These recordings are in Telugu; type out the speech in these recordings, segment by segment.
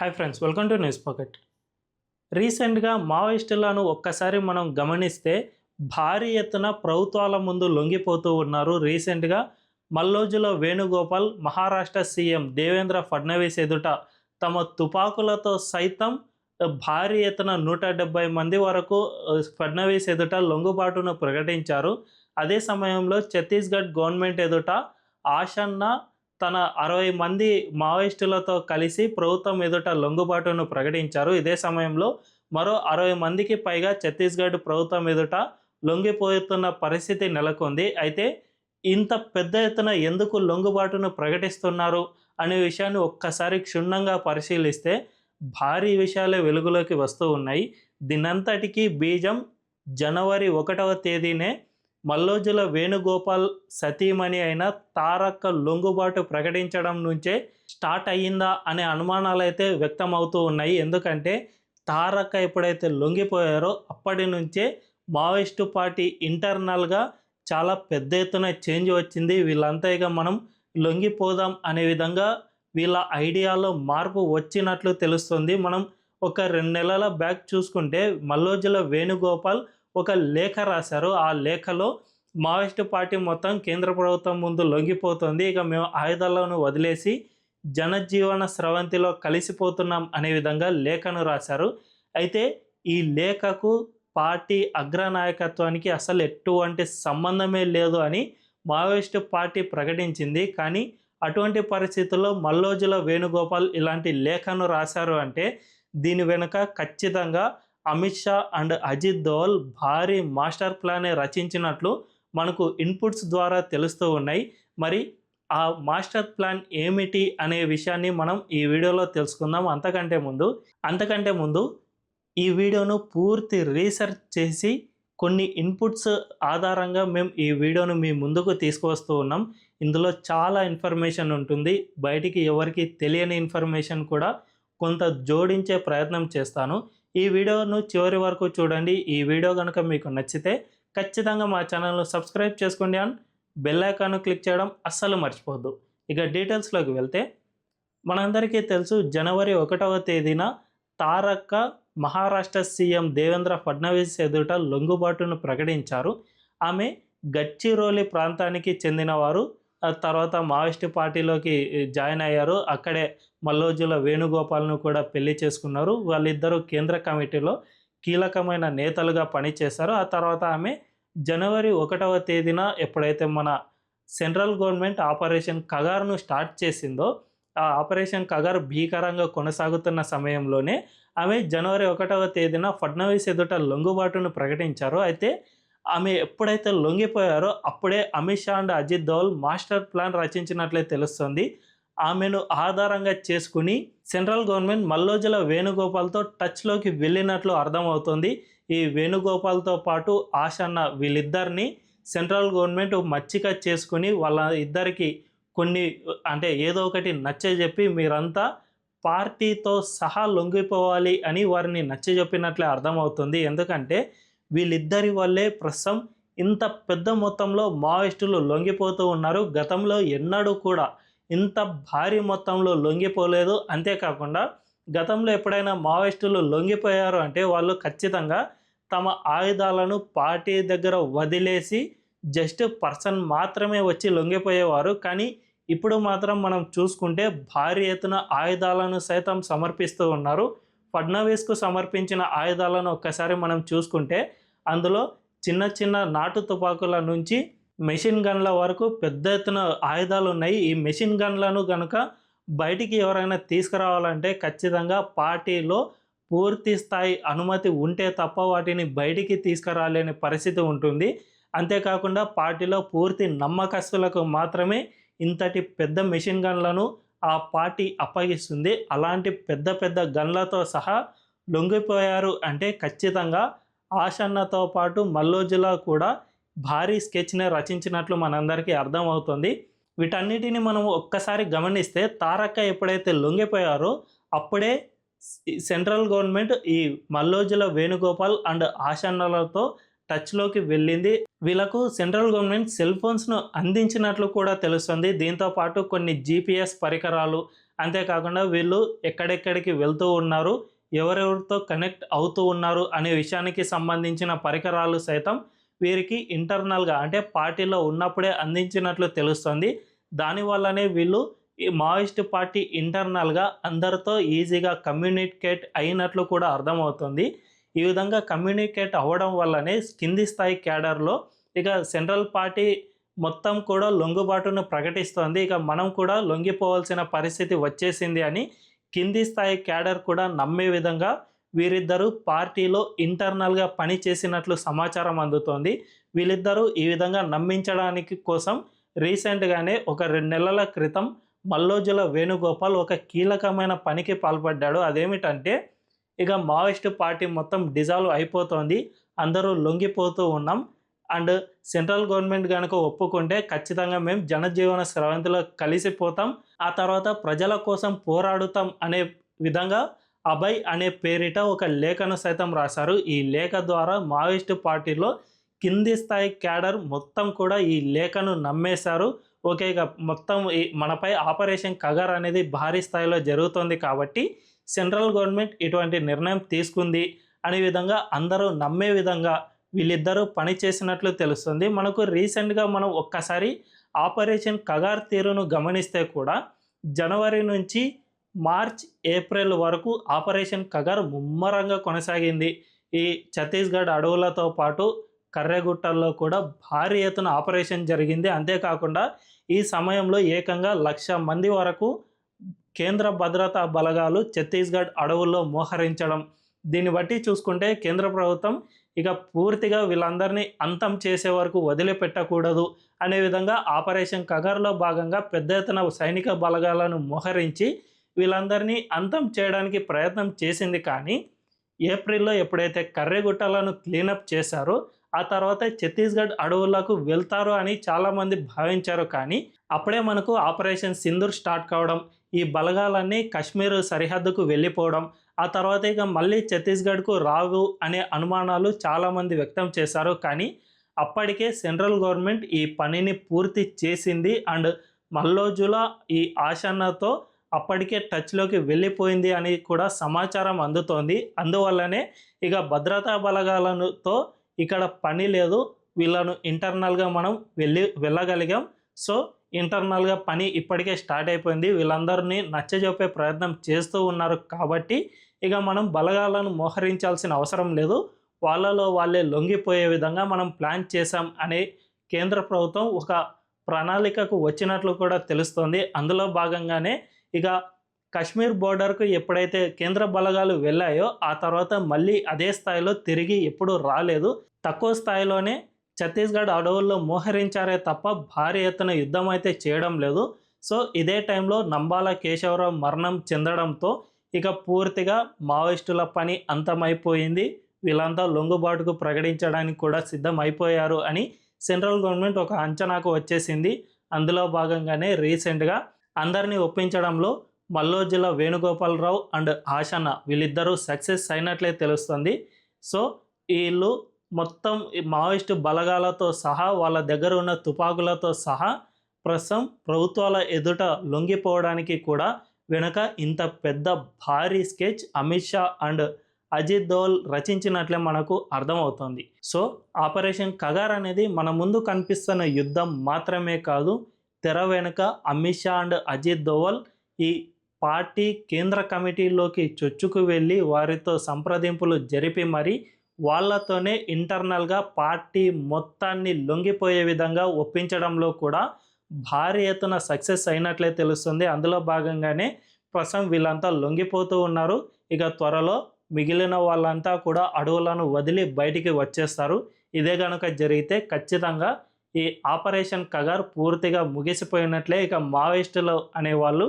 Hi friends, welcome to news pocket. రీసెంట్గా మావోయిస్టులను ఒక్కసారి మనం గమనిస్తే భారీ ఎత్తున ప్రభుత్వాల ముందు లొంగిపోతూ ఉన్నారు. రీసెంట్గా మల్లోజుల వేణుగోపాల్ మహారాష్ట్ర సీఎం దేవేంద్ర ఫడ్నవీస్ ఎదుట తమ తుపాకులతో సైతం భారీ ఎత్తున 170 మంది వరకు ఫడ్నవీస్ ఎదుట లొంగుబాటును ప్రకటించారు. అదే సమయంలో ఛత్తీస్గఢ్ గవర్నమెంట్ ఎదుట ఆషన్న తన 60 మంది మావోయిస్టులతో కలిసి ప్రభుత్వం ఎదుట లొంగుబాటును ప్రకటించారు. ఇదే సమయంలో మరో 60 మందికి పైగా ఛత్తీస్గఢ్ ప్రభుత్వం ఎదుట లొంగిపోతున్న పరిస్థితి నెలకొంది. అయితే ఇంత పెద్ద ఎత్తున ఎందుకు లొంగుబాటును ప్రకటిస్తున్నారు అనే విషయాన్ని ఒక్కసారి క్షుణ్ణంగా పరిశీలిస్తే భారీ విషయాలే వెలుగులోకి వస్తూ ఉన్నాయి. దీనంతటికీ బీజం జనవరి 1వ తేదీనే మల్లోజుల వేణుగోపాల్ సతీమణి అయిన తారక్క లొంగుబాటు ప్రకటించడం నుంచే స్టార్ట్ అయ్యిందా అనే అనుమానాలు అయితే వ్యక్తం అవుతూ ఉన్నాయి. ఎందుకంటే తారక్క ఎప్పుడైతే లొంగిపోయారో అప్పటి నుంచే మావోయిస్టు పార్టీ ఇంటర్నల్గా చాలా పెద్ద ఎత్తున చేంజ్ వచ్చింది. వీళ్ళంతా ఇక మనం లొంగిపోదాం అనే విధంగా వీళ్ళ ఐడియాలో మార్పు వచ్చినట్లు తెలుస్తుంది. మనం ఒక 2 నెలల బ్యాక్ చూసుకుంటే మల్లోజుల వేణుగోపాల్ ఒక లేఖ రాశారు. ఆ లేఖలో మావోయిస్టు పార్టీ మొత్తం కేంద్ర ప్రభుత్వం ముందు లొంగిపోతుంది, ఇక మేము ఆయుధాలను వదిలేసి జనజీవన స్రవంతిలో కలిసిపోతున్నాం అనే విధంగా లేఖను రాశారు. అయితే ఈ లేఖకు పార్టీ అగ్రనాయకత్వానికి అసలు ఎటువంటి సంబంధమే లేదు అని మావోయిస్టు పార్టీ ప్రకటించింది. కానీ అటువంటి పరిస్థితుల్లో మల్లోజుల వేణుగోపాల్ ఇలాంటి లేఖను రాశారు అంటే దీని వెనుక ఖచ్చితంగా అమిత్ షా అండ్ అజిత్ దోవల్ భారీ మాస్టర్ ప్లానే రచించినట్లు మనకు ఇన్పుట్స్ ద్వారా తెలుస్తూ ఉన్నాయి. మరి ఆ మాస్టర్ ప్లాన్ ఏమిటి అనే విషయాన్ని మనం ఈ వీడియోలో తెలుసుకుందాం. అంతకంటే ముందు ఈ వీడియోను పూర్తి రీసెర్చ్ చేసి కొన్ని ఇన్పుట్స్ ఆధారంగా మేము ఈ వీడియోను మీ ముందుకు తీసుకువస్తూ ఉన్నాం. ఇందులో చాలా ఇన్ఫర్మేషన్ ఉంటుంది, బయటికి ఎవరికి తెలియని ఇన్ఫర్మేషన్ కూడా కొంత జోడించే ప్రయత్నం చేస్తాను. ఈ వీడియోను చివరి వరకు చూడండి. ఈ వీడియో కనుక మీకు నచ్చితే ఖచ్చితంగా మా ఛానల్ను సబ్స్క్రైబ్ చేసుకోండి అండ్ బెల్ ఐకాన్ను క్లిక్ చేయడం అస్సలు మర్చిపోవద్దు. ఇక డీటెయిల్స్లోకి వెళ్తే మనందరికీ తెలుసు, జనవరి 1వ తేదీన తారక్క మహారాష్ట్ర సీఎం దేవేంద్ర ఫడ్నవీస్ ఎదుట లొంగుబాటును ప్రకటించారు. ఆమె గడ్చిరోలి ప్రాంతానికి చెందినవారు. తర్వాత మావోయిస్టు పార్టీలోకి జాయిన్ అయ్యారు. అక్కడే మల్లోజుల వేణుగోపాల్ను కూడా పెళ్లి చేసుకున్నారు. వాళ్ళిద్దరూ కేంద్ర కమిటీలో కీలకమైన నేతలుగా పనిచేశారు. ఆ తర్వాత ఆమె జనవరి 1వ తేదీన ఎప్పుడైతే మన సెంట్రల్ గవర్నమెంట్ ఆపరేషన్ కగార్ను స్టార్ట్ చేసిందో, ఆ ఆపరేషన్ కగార్ భీకరంగా కొనసాగుతున్న సమయంలోనే ఆమె జనవరి 1వ తేదీన ఫడ్నవీస్ ఎదుట లొంగుబాటును ప్రకటించారు. అయితే ఆమె ఎప్పుడైతే లొంగిపోయారో అప్పుడే Amit Shah and Ajit Doval master plan రచించినట్లే తెలుస్తుంది. ఆమెను ఆధారంగా చేసుకుని సెంట్రల్ గవర్నమెంట్ మల్లోజుల వేణుగోపాల్తో టచ్లోకి వెళ్ళినట్లు అర్థమవుతుంది. ఈ వేణుగోపాల్తో పాటు ఆషన్న వీళ్ళిద్దరిని సెంట్రల్ గవర్నమెంట్ మచ్చిక చేసుకుని వాళ్ళ ఇద్దరికి కొన్ని ఏదో ఒకటి నచ్చజెప్పి మీరంతా పార్టీతో సహా లొంగిపోవాలి అని వారిని నచ్చజెప్పినట్లే అర్థమవుతుంది. ఎందుకంటే వీళ్ళిద్దరి వల్లే ప్రస్తుతం ఇంత పెద్ద మొత్తంలో మావోయిస్టులు లొంగిపోతూ ఉన్నారు. గతంలో ఎన్నడూ కూడా ఇంత భారీ మొత్తంలో లొంగిపోలేదు. అంతేకాకుండా గతంలో ఎప్పుడైనా మావోయిస్టులు లొంగిపోయారు అంటే వాళ్ళు ఖచ్చితంగా తమ ఆయుధాలను పార్టీ దగ్గర వదిలేసి జస్ట్ పర్సన్ మాత్రమే వచ్చి లొంగిపోయేవారు. కానీ ఇప్పుడు మాత్రం మనం చూసుకుంటే భారీ ఎత్తున ఆయుధాలను సైతం సమర్పిస్తూ ఉన్నారు. ఫడ్నవీస్కు సమర్పించిన ఆయుధాలను ఒక్కసారి మనం చూసుకుంటే అందులో చిన్న చిన్న నాటు తుపాకుల నుంచి మెషిన్ గన్ల వరకు పెద్ద ఎత్తున ఆయుధాలు ఉన్నాయి. ఈ మెషిన్ గన్లను కనుక బయటికి ఎవరైనా తీసుకురావాలంటే ఖచ్చితంగా పార్టీలో పూర్తి స్థాయి అనుమతి ఉంటే తప్ప వాటిని బయటికి తీసుకురాలేని పరిస్థితి ఉంటుంది. అంతేకాకుండా పార్టీలో పూర్తి నమ్మకస్తులకు మాత్రమే ఇంతటి పెద్ద మెషిన్ గన్లను ఆ పార్టీ అప్పగిస్తుంది. అలాంటి పెద్ద పెద్ద గన్లతో సహా లొంగిపోయారు అంటే ఖచ్చితంగా ఆషన్నతో పాటు మల్లోజుల కూడా భారీ స్కెచ్నే రచించినట్లు మనందరికీ అర్థమవుతుంది. వీటన్నిటిని మనం ఒక్కసారి గమనిస్తే తారక్క ఎప్పుడైతే లొంగిపోయారో అప్పుడే సెంట్రల్ గవర్నమెంట్ ఈ మల్లోజుల వేణుగోపాల్ అండ్ ఆషన్నలతో టచ్లోకి వెళ్ళింది. వీళ్ళకు సెంట్రల్ గవర్నమెంట్ సెల్ ఫోన్స్ను అందించినట్లు కూడా తెలుస్తుంది. దీంతోపాటు కొన్ని GPS పరికరాలు అంతేకాకుండా వీళ్ళు ఎక్కడెక్కడికి వెళ్తూ ఉన్నారు, ఎవరెవరితో కనెక్ట్ అవుతూ ఉన్నారు అనే విషయానికి సంబంధించిన పరికరాలు సైతం వీరికి ఇంటర్నల్గా అంటే పార్టీలో ఉన్నప్పుడే అందించినట్లు తెలుస్తుంది. దానివల్లనే వీళ్ళు ఈ మావోయిస్ట్ పార్టీ ఇంటర్నల్గా అందరితో ఈజీగా కమ్యూనికేట్ అయినట్లు కూడా అర్థమవుతుంది. ఈ విధంగా కమ్యూనికేట్ అవ్వడం వల్లనే కింది స్థాయి క్యాడర్లో ఇక సెంట్రల్ పార్టీ మొత్తం కూడా లొంగుబాటును ప్రకటిస్తోంది. ఇక మనం కూడా లొంగిపోవాల్సిన పరిస్థితి వచ్చేసింది అని కింది స్థాయి క్యాడర్ కూడా నమ్మే విధంగా వీరిద్దరూ పార్టీలో ఇంటర్నల్గా పని చేసినట్లు సమాచారం అందుతోంది. వీళ్ళిద్దరూ ఈ విధంగా నమ్మించడానికి కోసం రీసెంట్గానే ఒక 2 నెలల క్రితం మల్లోజుల వేణుగోపాల్ ఒక కీలకమైన పనికి పాల్పడ్డాడు. అదేమిటంటే ఇక మావోయిస్టు పార్టీ మొత్తం డిజాల్వ్ అయిపోతోంది, అందరూ లొంగిపోతూ ఉన్నాం అండ్ సెంట్రల్ గవర్నమెంట్ కనుక ఒప్పుకుంటే ఖచ్చితంగా మేము జనజీవన స్రవంతిలో కలిసిపోతాం, ఆ తర్వాత ప్రజల కోసం పోరాడుతాం అనే విధంగా అభయ్ అనే పేరిట ఒక లేఖను సైతం రాశారు. ఈ లేఖ ద్వారా మావోయిస్టు పార్టీలో కింది స్థాయి క్యాడర్ మొత్తం కూడా ఈ లేఖను నమ్మేశారు. ఓకే, ఇక మొత్తం మనపై ఆపరేషన్ కగర్ అనేది భారీ స్థాయిలో జరుగుతుంది కాబట్టి సెంట్రల్ గవర్నమెంట్ ఇటువంటి నిర్ణయం తీసుకుంది అనే విధంగా అందరూ నమ్మే విధంగా వీళ్ళిద్దరూ పనిచేసినట్లు తెలుస్తుంది. మనకు రీసెంట్గా మనం ఒక్కసారి ఆపరేషన్ కగార్ తీరును గమనిస్తే కూడా జనవరి నుంచి మార్చ్ ఏప్రిల్ వరకు ఆపరేషన్ కగార్ ముమ్మరంగా కొనసాగింది. ఈ ఛత్తీస్గఢ్ అడవులతో పాటు కర్రెగుట్టల్లో కూడా భారీ ఎత్తున ఆపరేషన్ జరిగింది. అంతేకాకుండా ఈ సమయంలో ఏకంగా 1,00,000 మంది వరకు కేంద్ర భద్రతా బలగాలు ఛత్తీస్గఢ్ అడవుల్లో మోహరించడం, దీన్ని బట్టి చూసుకుంటే కేంద్ర ప్రభుత్వం ఇక పూర్తిగా వీళ్ళందరినీ అంతం చేసే వరకు వదిలిపెట్టకూడదు అనే విధంగా ఆపరేషన్ కగర్లో భాగంగా పెద్ద ఎత్తున సైనిక బలగాలను మోహరించి వీళ్ళందరినీ అంతం చేయడానికి ప్రయత్నం చేసింది. కానీ ఏప్రిల్లో ఎప్పుడైతే కర్రెగుట్టలను క్లీనప్ చేశారో ఆ తర్వాత ఛత్తీస్గఢ్ అడవులకు వెళ్తారు అని చాలామంది భావించారు. కానీ అప్పుడే మనకు ఆపరేషన్ సింధూర్ స్టార్ట్ కావడం, ఈ బలగాలన్నీ కశ్మీర్ సరిహద్దుకు వెళ్ళిపోవడం, ఆ తర్వాత ఇక మళ్ళీ ఛత్తీస్గఢ్కు రావు అనే అనుమానాలు చాలామంది వ్యక్తం చేశారు. కానీ అప్పటికే సెంట్రల్ గవర్నమెంట్ ఈ పనిని పూర్తి చేసింది అండ్ మల్లోజుల ఈ ఆశన్నతో అప్పటికే టచ్లోకి వెళ్ళిపోయింది అని కూడా సమాచారం అందుతోంది. అందువల్లనే ఇక భద్రతా బలగాలతో ఇక్కడ పని లేదు, వీళ్ళను ఇంటర్నల్గా మనం వెళ్ళగలిగాం. సో ఇంటర్నల్గా పని ఇప్పటికే స్టార్ట్ అయిపోయింది, వీళ్ళందరినీ నచ్చజెప్పే ప్రయత్నం చేస్తూ ఉన్నారు కాబట్టి ఇక మనం బలగాలను మోహరించాల్సిన అవసరం లేదు, వాళ్ళలో వాళ్ళే లొంగిపోయే విధంగా మనం ప్లాన్ చేశాం అనే కేంద్ర ప్రభుత్వం ఒక ప్రణాళికకు వచ్చినట్లు కూడా తెలుస్తోంది. అందులో భాగంగానే ఇక కశ్మీర్ బోర్డర్కు ఎప్పుడైతే కేంద్ర బలగాలు వెళ్ళాయో ఆ తర్వాత మళ్ళీ అదే స్థాయిలో తిరిగి ఎప్పుడూ రాలేదు, తక్కువ స్థాయిలోనే ఛత్తీస్గఢ్ అడవుల్లో మోహరించారే తప్ప భారీ ఎత్తున యుద్ధం అయితే చేయడం లేదు. సో ఇదే టైంలో నంబాల కేశవరావు మరణం చెందడంతో ఇక పూర్తిగా మావోయిస్టుల పని అంతమైపోయింది, వీళ్ళంతా లొంగుబాటుకు ప్రకటించడానికి కూడా సిద్ధం అయిపోయారు అని సెంట్రల్ గవర్నమెంట్ ఒక అంచనాకు వచ్చేసింది. అందులో భాగంగానే రీసెంట్గా అందరినీ ఒప్పించడంలో మల్లోజుల వేణుగోపాలరావు అండ్ ఆశన్న వీళ్ళిద్దరూ సక్సెస్ అయినట్లే తెలుస్తుంది. సో వీళ్ళు మొత్తం మావోయిస్టు బలగాలతో సహా వాళ్ళ దగ్గర ఉన్న తుపాకులతో సహా ప్రస్తుతం ప్రభుత్వాల ఎదుట లొంగిపోవడానికి కూడా వెనుక ఇంత పెద్ద భారీ స్కెచ్ అమిత్ షా అండ్ అజిత్ దోవల్ రచించినట్లే మనకు అర్థమవుతుంది. సో ఆపరేషన్ కగార్ అనేది మన ముందు కనిపిస్తున్న యుద్ధం మాత్రమే కాదు, తెర వెనుక అమిత్ షా అండ్ అజిత్ దోవల్ ఈ పార్టీ కేంద్ర కమిటీలోకి చొచ్చుకు వెళ్ళి వారితో సంప్రదింపులు జరిపి మరి వాళ్ళతోనే ఇంటర్నల్గా పార్టీ మొత్తాన్ని లొంగిపోయే విధంగా ఒప్పించడంలో కూడా భారీ ఎత్తున సక్సెస్ అయినట్లే తెలుస్తుంది. అందులో భాగంగానే ప్రస్తుతం వీళ్ళంతా లొంగిపోతూ ఉన్నారు. ఇక త్వరలో మిగిలిన వాళ్ళంతా కూడా అడవులను వదిలి బయటికి వచ్చేస్తారు. ఇదే కనుక జరిగితే ఖచ్చితంగా ఈ ఆపరేషన్ కగార్ పూర్తిగా ముగిసిపోయినట్లే. ఇక మావోయిస్టులు అనేవాళ్ళు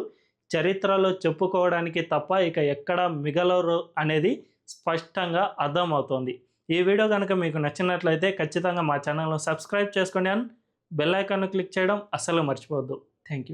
చరిత్రలో చెప్పుకోవడానికి తప్ప ఇక ఎక్కడ మిగలరు అనేది స్పష్టంగా అర్థమవుతోంది. ఈ వీడియో కనుక మీకు నచ్చినట్లయితే ఖచ్చితంగా మా ఛానల్ను సబ్స్క్రైబ్ చేసుకోండి అండ్ బెల్ ఐకాన్ను క్లిక్ చేయడం అస్సలు మర్చిపోవద్దు. Thank you.